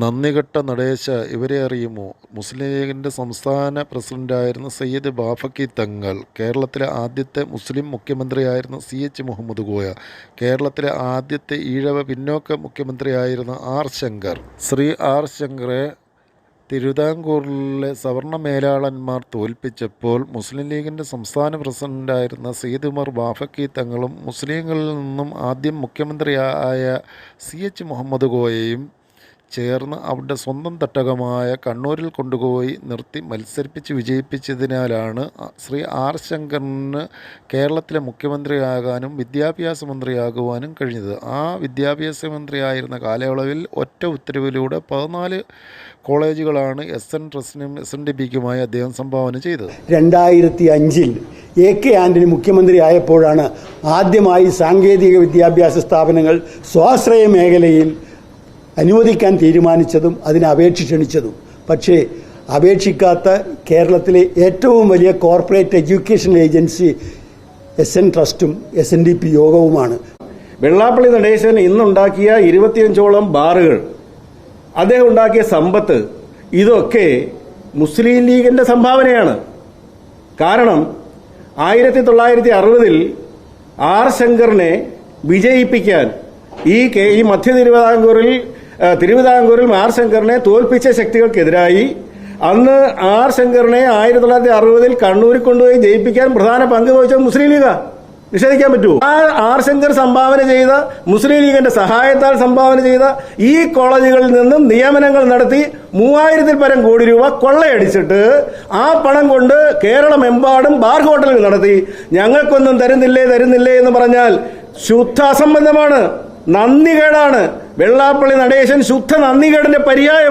നന്ദികെട്ട നടേശ, ഇവരെ അറിയുമോ? മുസ്ലിം ലീഗിൻ്റെ സംസ്ഥാന പ്രസിഡന്റായിരുന്ന സയ്യിദ് ബാഫക്കി തങ്ങൾ, കേരളത്തിലെ ആദ്യത്തെ മുസ്ലിം മുഖ്യമന്ത്രിയായിരുന്ന CH മുഹമ്മദ് കോയ, കേരളത്തിലെ ആദ്യത്തെ ഈഴവ പിന്നോക്ക മുഖ്യമന്ത്രിയായിരുന്ന R ശങ്കർ, ശ്രീ R ശങ്കറെ തിരുവിതാംകൂറിലെ സവർണ മേലാളന്മാർ തോൽപ്പിച്ചപ്പോൾ മുസ്ലിം ലീഗിൻ്റെ സംസ്ഥാന പ്രസിഡന്റായിരുന്ന സയ്യിദ് ഉമർ ബാഫക്കി തങ്ങളും മുസ്ലിങ്ങളിൽ നിന്നും ആദ്യം മുഖ്യമന്ത്രിയായ CH മുഹമ്മദ് കോയയും ചേർന്ന് അവരുടെ സ്വന്തം തട്ടകമായ കണ്ണൂരിൽ കൊണ്ടുപോയി നിർത്തി മത്സരിപ്പിച്ച് വിജയിപ്പിച്ചതിനാലാണ് ശ്രീ R ശങ്കറിന് കേരളത്തിലെ മുഖ്യമന്ത്രിയാകാനും വിദ്യാഭ്യാസ മന്ത്രിയാകുവാനും കഴിഞ്ഞത്. ആ വിദ്യാഭ്യാസ മന്ത്രിയായിരുന്ന കാലയളവിൽ ഒറ്റ ഉത്തരവിലൂടെ 14 കോളേജുകളാണ് SN ട്രസ്റ്റിനും SNDPക്കുമായി അദ്ദേഹം സംഭാവന ചെയ്തത്. 2005 AK ആന്റണി മുഖ്യമന്ത്രിയായപ്പോഴാണ് ആദ്യമായി സാങ്കേതിക വിദ്യാഭ്യാസ സ്ഥാപനങ്ങൾ സ്വാശ്രയ മേഖലയിൽ അനുവദിക്കാൻ തീരുമാനിച്ചതും അതിന് അപേക്ഷ ക്ഷണിച്ചതും. പക്ഷേ അപേക്ഷിക്കാത്ത കേരളത്തിലെ ഏറ്റവും വലിയ കോർപ്പറേറ്റ് എഡ്യൂക്കേഷൻ ഏജൻസി SN ട്രസ്റ്റും SNDP യോഗവുമാണ്. വെള്ളാപ്പള്ളി നടേശൻ ഇന്നുണ്ടാക്കിയ 25ഓളം ബാറുകൾ, അദ്ദേഹം ഉണ്ടാക്കിയ സമ്പത്ത്, ഇതൊക്കെ മുസ്ലിം ലീഗിന്റെ സംഭാവനയാണ്. കാരണം 1960 R ശങ്കറിനെ വിജയിപ്പിക്കാൻ ഈ മധ്യ തിരുവിതാംകൂറിൽ R ശങ്കറിനെ തോൽപ്പിച്ച ശക്തികൾക്കെതിരായി അന്ന് R ശങ്കറിനെ 1960 കണ്ണൂരിൽ കൊണ്ടുപോയി ജയിപ്പിക്കാൻ പ്രധാന പങ്ക് വഹിച്ചത് മുസ്ലിം ലീഗാ. നിഷേധിക്കാൻ പറ്റുമോ? R ശങ്കർ സംഭാവന ചെയ്ത, മുസ്ലിം ലീഗിന്റെ സഹായത്താൽ സംഭാവന ചെയ്ത ഈ കോളേജുകളിൽ നിന്നും നിയമനങ്ങൾ നടത്തി 3000-ൽ പരം കോടി രൂപ കൊള്ളയടിച്ചിട്ട് ആ പണം കൊണ്ട് കേരളമെമ്പാടും ബാർ ഹോട്ടലുകൾ നടത്തി. ഞങ്ങൾക്കൊന്നും തരുന്നില്ലേ എന്ന് പറഞ്ഞാൽ ശുദ്ധ അസംബന്ധമാണ്, നന്ദികേടാണ്. വെള്ളാപ്പള്ളി നടേശൻ ശുദ്ധ നന്ദികേടിന്റെ പര്യായമാണ്.